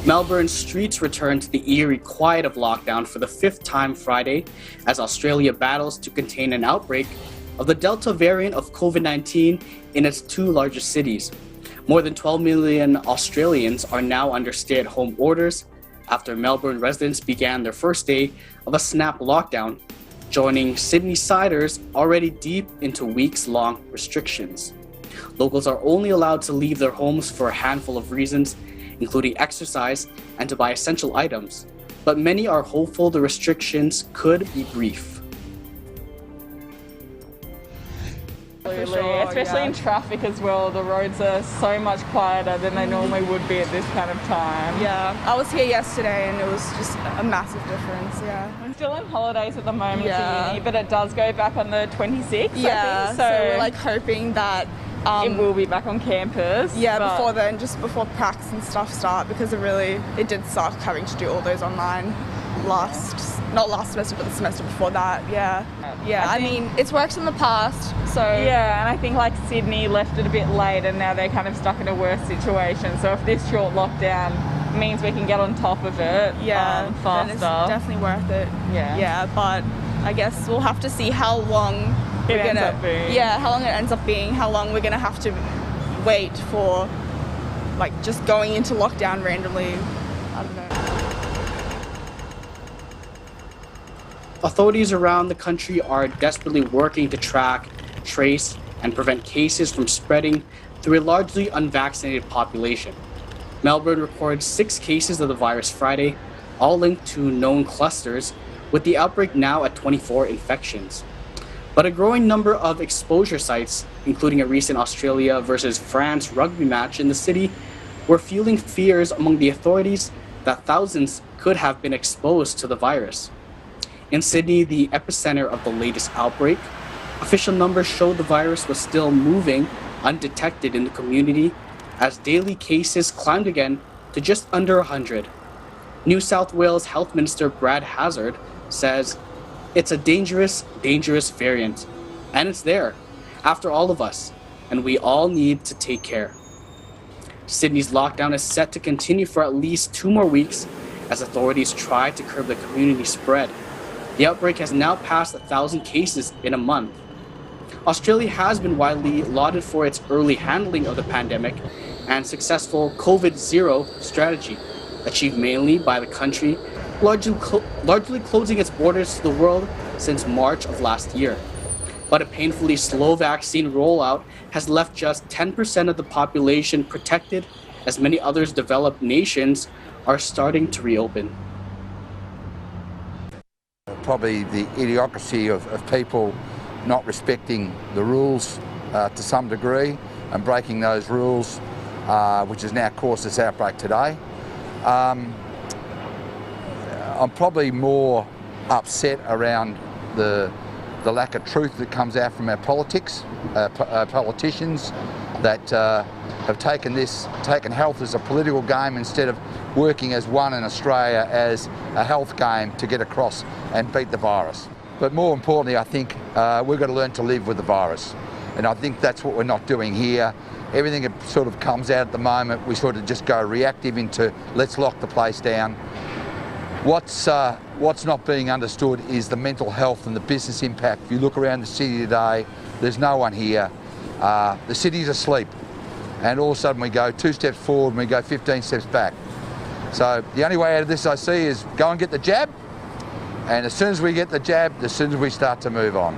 Melbourne streets returned to the eerie quiet of lockdown for the fifth time Friday as Australia battles to contain an outbreak of the Delta variant of COVID-19 in its two largest cities. More than 12 million Australians are now under stay-at-home orders after Melbourne residents began their first day of a snap lockdown, joining Sydney-siders already deep into weeks-long restrictions. Locals are only allowed to leave their homes for a handful of reasons, including exercise and to buy essential items, but many are hopeful the restrictions could be brief. Absolutely, especially in traffic as well. The roads are so much quieter than they normally would be at this kind of time. Yeah, I was here yesterday and it was just a massive difference, yeah. I'm still on holidays at the moment for uni, but it does go back on the 26th, yeah, I think. So we're like hoping that it will be back on campus. Yeah, before then, just before pracs and stuff start, because it did suck having to do all those online not last semester, but the semester before that, yeah. I mean, it's worked in the past, so... Yeah, and I think like Sydney left it a bit late and now they're kind of stuck in a worse situation. So if this short lockdown means we can get on top of it faster. Then it's definitely worth it. Yeah, but I guess we'll have to see how long how long it ends up being, how long we're gonna have to wait for, like, just going into lockdown randomly. I don't know. Authorities around the country are desperately working to track, trace, and prevent cases from spreading through a largely unvaccinated population. Melbourne recorded 6 cases of the virus Friday, all linked to known clusters, with the outbreak now at 24 infections. But a growing number of exposure sites, including a recent Australia versus France rugby match in the city, were fueling fears among the authorities that thousands could have been exposed to the virus. In Sydney, the epicenter of the latest outbreak, official numbers showed the virus was still moving undetected in the community as daily cases climbed again to just under 100. New South Wales Health Minister Brad Hazzard says, "It's a dangerous, dangerous variant, and it's there, after all of us, and we all need to take care." Sydney's lockdown is set to continue for at least 2 more weeks as authorities try to curb the community spread. The outbreak has now passed 1,000 cases in a month. Australia has been widely lauded for its early handling of the pandemic and successful COVID-0 strategy, achieved mainly by the country largely closing its borders to the world since March of last year. But a painfully slow vaccine rollout has left just 10% of the population protected, as many other developed nations are starting to reopen. Probably the idiocracy of people not respecting the rules to some degree and breaking those rules, which has now caused this outbreak today. I'm probably more upset around the lack of truth that comes out from our politicians that have taken health as a political game instead of working as one in Australia as a health game to get across and beat the virus. But more importantly, I think we've got to learn to live with the virus. And I think that's what we're not doing here. Everything that sort of comes out at the moment, we sort of just go reactive into let's lock the place down. What's not being understood is the mental health and the business impact. If you look around the city today, there's no one here. The city's asleep. And all of a sudden we go 2 steps forward and we go 15 steps back. So the only way out of this I see is go and get the jab. And as soon as we get the jab, as soon as we start to move on.